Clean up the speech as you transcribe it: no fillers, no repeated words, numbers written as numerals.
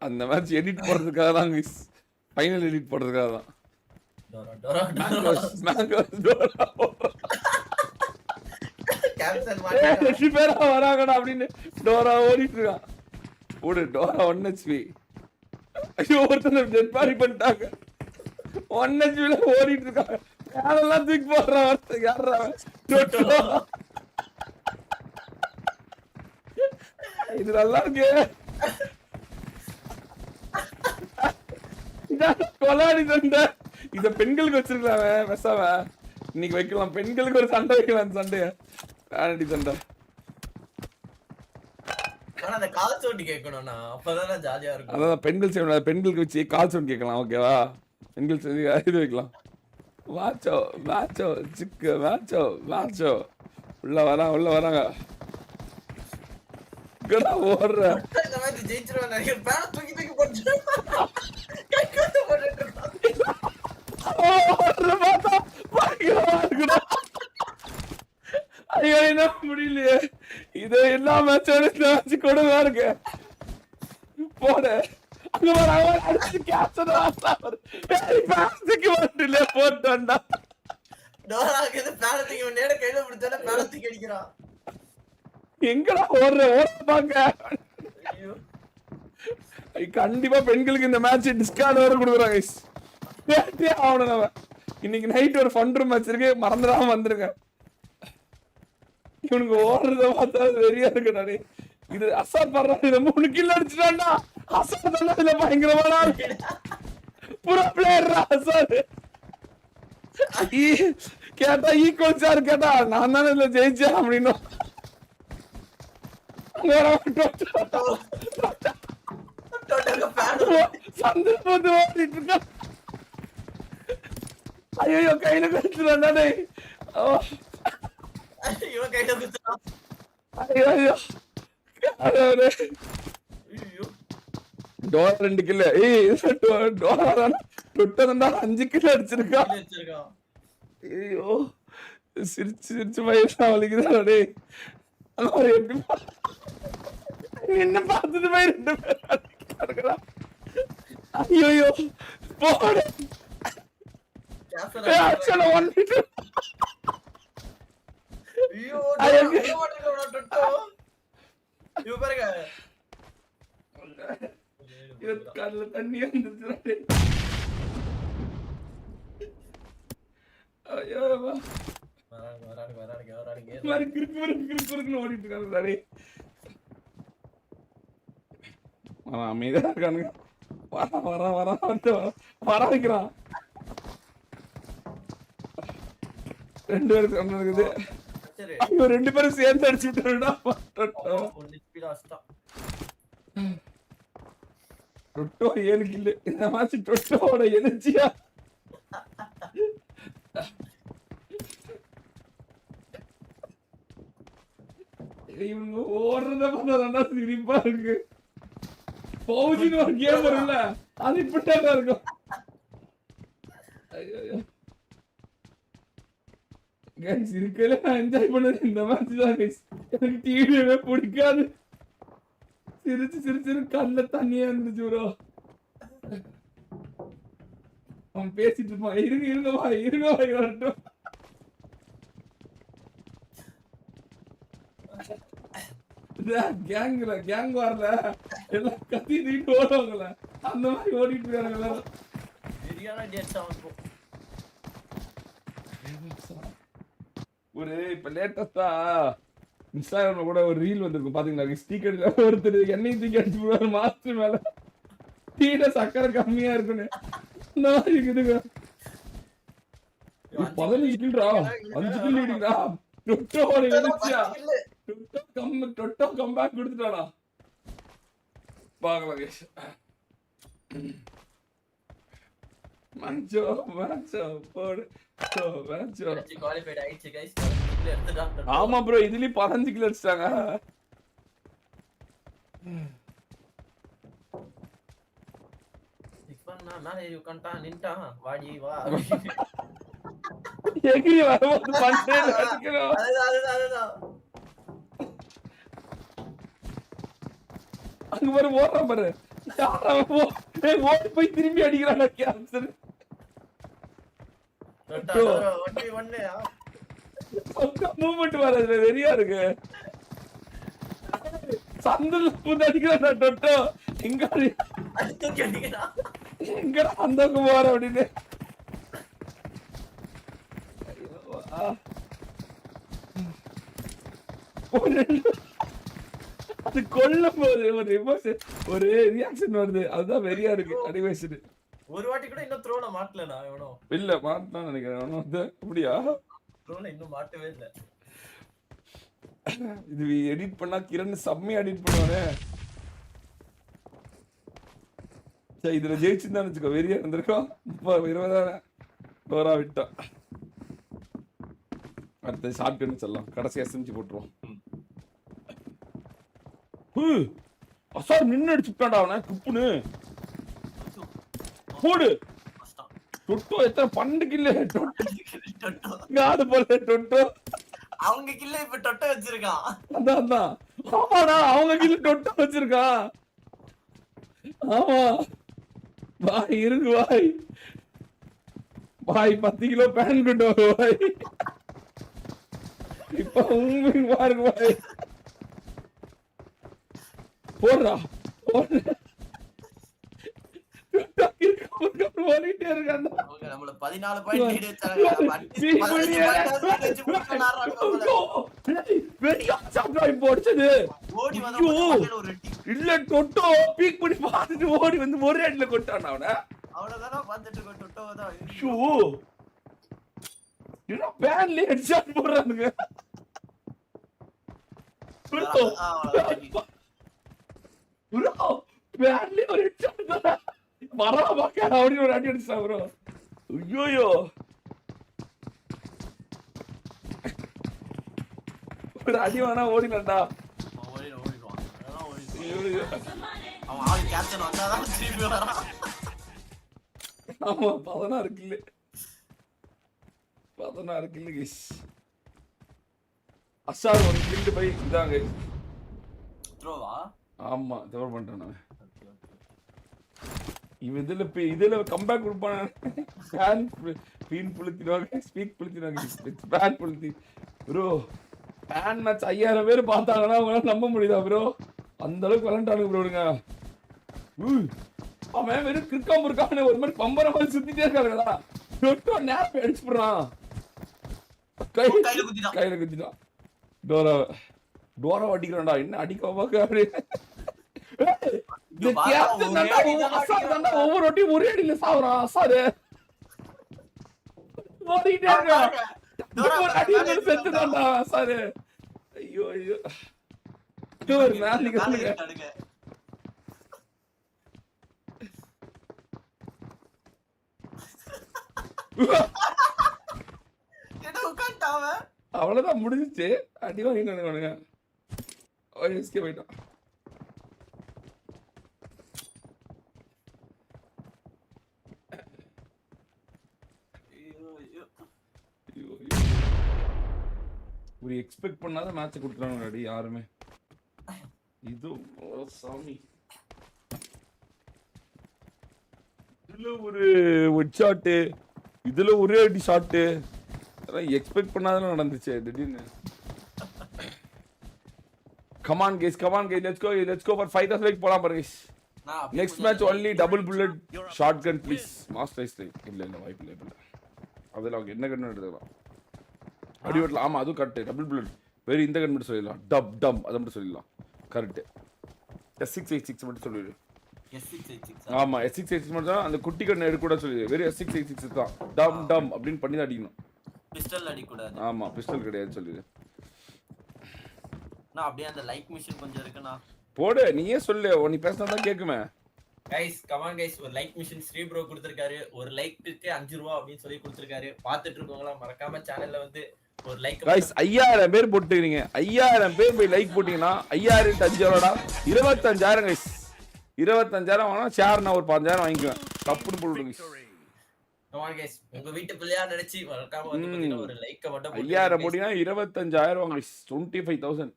அந்த match edit போடுறதுக்காக தான் ஃபைனல் எடிட் போடுறதுக்காக தான். ரெண்டு பேரா வராங்கடா அப்படின்னு டோரா ஓடிட்டு இருக்கான். ஓடு டோரா 1 HP. ஐயோ ஒருத்தர் டெட் பாடி பண்ணிட்டாங்க. 1 HP ஓடிட்டு இருக்காங்க. யாரெல்லாம் தூக்கி போடுறான் ஒருத்தர் யாரா இது நல்லா இருக்கு. கொலாடி சண்டை இத பெண்களுக்கு வச்சிருக்கலாம் பெசாம இன்னைக்கு வைக்கலாம். பெண்களுக்கு ஒரு சண்டை வைக்கலாம். சண்டைய ஆனடி சண்டை. ஆனா அந்த கால் சவுண்ட் கேட்கணும்னா அப்பதான் ஜாலியா இருக்கும். அதான் பெண்கள் செய்யணும். பெண்களுக்கு வச்சு கால் சவுண்ட் கேட்கலாம். ஓகேவா? பெண்கள் செய்து இது வைக்கலாம். வாச்சோ வாச்சோ சிக்கு வாச்சோ வாச்சோ உள்ள வராங்க. ஓடுற ஐயோ என்ன முடியலையே. இது எல்லா மேட்ச் கொடுவா இருக்கு. போடு அங்க அடிச்சு கேப்சர் போட்டா எங்கடா ஓடுற பாக்க. கண்டிப்பா பெண்களுக்கு இந்த மேட்ச் டிஸ்கார்ட் வர கொடுக்குறாங்க. இன்னைக்கு நைட் ஒரு ஃபன் மேட்ச் இருக்கு, மறந்துடாம வந்துருங்க. இவனுக்கு ஓடுறத பார்த்தா வெறியா இருக்கு. இது அசாத் பண்றான். இதை 3 கில் அடிச்சுட்டான்டா. அசாத் இதுல பயங்கரமான புற பிளேயர் அசாத். கேட்டா ஈக்குவல் சார் கேட்டா நான் தானே இதுல ஜெயிச்சேன் அப்படின்னு சந்தர்ப்பத்து ஓடிட்டு இருக்கா. ஐயோ கையில கடிச்சுடாண்டே. ஐயோ டோரா 2 கில். டோரா தொட்டதா 5 கில் அடிச்சிருக்கா. ஐயோ சிரிச்சு வயசா வலிக்குதாடே. எப்படி என்ன பார்த்துட்டு போய் 2 பேர். ஐயோ போடு கண்ணுல தண்ணி வந்துருச்சு. ஓடிட்டு இருக்காங்க. அமைதியா இருக்கானுங்க. வர வைக்கிறான். 2 பேருக்கு இருக்குது. ஐயோ 2 பேரும் சேர்ந்து அடிச்சு விட்டுடா. டொட்டோ 7 கில். இந்த மாதிரி டொட்டோட எனர்ஜியா இவங்க ஓடுறத பார்த்தா சிரிப்பா இருக்கு. பவுஜின்னு ஒரு கேம் வரும்ல, அது இப்படிதான் இருக்கும். கைஸ் இருக்கல நான் என்ஜாய் பண்ணது இந்த மாதிரி தான் கைஸ். எனக்கு டிவியே பிடிக்காது. சிரிச்சு கண்ணுல தண்ணியா இருந்துச்சு ப்ரோ. அவன் பேசிட்டு இருப்பான். இருங்க வரட்டும். கேங் வரல எல்லாம் கத்தி தூக்கிட்டு ஓடுவாங்கல்ல, அந்த மாதிரி ஓடிட்டு இருக்காங்க. ஒரு இப்ப லேட்டஸ்டா இன்ஸ்டாகிராம்ல கூட ஒரு ரீல் வந்திருக்கும் பாத்தீங்களா? ஸ்டீக்கர்ல ஒருத்தர் எண்ணெய் தூக்கி அடிச்சு போடுவாரு மாஸ்டர் மேல. டீல சக்கரை கம்மியா இருக்குன்னு இந்த மாதிரி இருக்குதுங்க. 15 கில்ரா 5 கில் அடிக்கிறா. டொட்டோட எழுச்சியா டொட்டோ கம்பேக் கொடுத்துட்டாடா. பாக்கலாம் கேஷ். மஞ்சோ போடு. ஆமா ப்ரோ, இதுலயும் 15 கிலோ அடிச்சிட்டாங்க. எகிரி வரும்போது பண்றேன் அடிக்கணும். அங்க பாரு ஓடுறான் பாரு. ஓடி போய் திரும்பி அடிக்கிறான் கேன்சர். மூவ்மெண்ட் வராது வெறியா இருக்கு. சந்தில புந்து அடிக்கிறான் டொட்டோ. எங்க அந்த போற அப்படின்னு அது கொல்லும் போது ஒரு ரியாக்ஷன் வருது. அதுதான் வெறியா இருக்கு அனிமேஷன். ஒரு வாட்டி கூட இன்னும் த்ரோல மாட்டலடா எவனோ. இல்ல மாட்டலாம் நினைக்கிறேன். அவனோ வந்து அப்படியா த்ரோல இன்னும் மாட்டவே இல்ல. இது எடிட் பண்ணா கிரண் செம்மையா எடிட் பண்ணுவானே. சரி இதுல ஜெயிச்சுதான் வச்சுக்கோ வெறியா இருந்திருக்கோம். 20,000 டோரா விட்டோம். அடுத்த ஷார்ட்கன் சொல்லலாம். கடைசியா செஞ்சு போட்டுருவோம். அசார் நின்னு அடிச்சுட்டான்டா அவனை குப்புன்னு. போடு டொட்டோ எத்தனை 12 கில்லு. காடு போல டொட்டோ. அவங்க கில்ல இப்ப டொட்டோ வச்சிருக்கான். அதான் ஆமாடா அவங்க கில்ல டொட்டோ வச்சிருக்கான். ஆமா பாய் இருக்கு பாய். பாய் 10 கிலோ பேன் கொண்டு வர பாய். இப்ப பாருங்க பாய். போடுறா ஓடிட்டே இருக்கான். நம்மள 14 பாயிண்ட் லீட் வச்சாங்க. இல்ல டொட்டோ பீக் பண்ணி பார்த்துட்டு ஓடி வந்து ஒரே அடியில கொட்டான் அவனை. அவ்வளவுதான் பார்த்துட்டு டொட்டோ தான். ஐயோ என்ன பேன்ல ஹெட்ஷாட் போடுறானுங்க. ப்ரோ பேன்ல ஒரு ஹெட்ஷாட் போடுறா. வரா பாக்க அப்படி ஒரு அடி அடிச்சா ப்ரோ. ஐயோ ஒரு அடி வேணா ஓடினடா. அவன் ஆள் கேப்டன் வந்தாதான் திருப்பி வரான். ஆமா 16 கில்லு கைஸ். அசார் ஒரு கில் பை இதாங்க த்ரோவா. ஆமா த்ரோ பண்றானே. இவன் இதுல கம்பேக் கொடுப்பானே. ஃபேன் ஃபீன் புளுத்திடுவாங்க ஸ்பீக் புளுத்திடுவாங்க ஃபேன் புளுத்தி. ப்ரோ ஃபேன் மேட்ச் 5000 பேர் பார்த்தாங்கன்னா அவங்களால நம்ப முடியுதா ப்ரோ? அந்த அளவுக்கு விளையாண்டானுங்க ப்ரோடுங்க. அவன் வெறும் கிரிக்காம இருக்கானே ஒரு மாதிரி பம்பர மாதிரி சுத்திட்டே இருக்காங்கடா. டொட்டோ நேப் அடிச்சுடுறான். கையில குத்திட்டான். டோரா அடிக்கிறான்டா. என்ன அடிக்க பாக்க அப்படி. ஒவ்வொரு வாட்டியும் ஒரே அடியில சாவுறான் அசாரு. ஓடிட்டே இருக்கான். அடியில செத்துட்டான்டா அசாரு. ஐயோ ஐயோ அவ்வளவுதான் முடிஞ்சிச்சு. அடி வாங்கிட்டு போயிட்டான். ஒரு எக்ஸ்பெக்ட் பண்ணாத மேட்ச் கொடுக்குறாங்க அடி யாருமே. இது சாமி இதுல ஒரு ஒட் ஷாட்டு இதுல ஒரே அடி ஷாட்டு எக்ஸ்பெக்ட் பண்ணாதான் நடந்துச்சு திடீர்னு. Come on guys let's go for 5000 like போலாம் பாருங்க guys. Next match only double bullet shotgun please. Master ice இல்ல வாய்ப்பு இல்ல. அதெல்லாம் அவங்க என்ன கன் எடுத்துக்கலாம் அடி ஓட்டலாம். ஆமா அதுவும் கரெக்ட். டபுள் புல்லட் வெறும் இந்த கன் மட்டும் சொல்லிடலாம். டம் அதை மட்டும் சொல்லிடலாம். கரெக்ட். S686 மட்டும் சொல்லிடு. ஆமா S686 மட்டும் அந்த குட்டி கண்ணை எடுக்க கூட சொல்லிடு. வெறும் S686 தான். டம் அப்படின்னு பண்ணி தான் அடிக்கணும். பிஸ்டல் அடிக்க கூடாது. ஆமா பிஸ்டல் கிடையாது சொல்லிடு. நான் அப்படியே அந்த லைக் மிஷன் கொஞ்சம் இருக்குனா போடு. நீயே சொல்லு. நீ பேசினா தான் கேக்குமே. கைஸ் கமான் கைஸ் ஒரு லைக் மிஷன் ஸ்ரீ ப்ரோ கொடுத்திருக்காரு. ஒரு லைக்குக்கு 5 ரூபாய் அப்படி சொல்லி கொடுத்திருக்காரு. பாத்துட்டு இருக்கவங்களா மறக்காம சேனல்ல வந்து ஒரு லைக் கைஸ் 5000 பேர் போட்டுறீங்க. 5000 பேர் போய் லைக் போட்டீங்கன்னா 5000 × 5 எவ்வளோடா? 25000 கைஸ். 25000 வாங்கினா ஷேர் நான் ஒரு 5000 வாங்கிக்குவேன். தப்புன்னு போடுங்க கைஸ். கமான் கைஸ் உங்க வீட்டு பிள்ளையா நினைச்சு மறக்காம வந்து பாத்தீங்கன்னா ஒரு லைக்க மட்டும் 5000 போட்டீங்கன்னா 25000 வாங்க கைஸ். 25000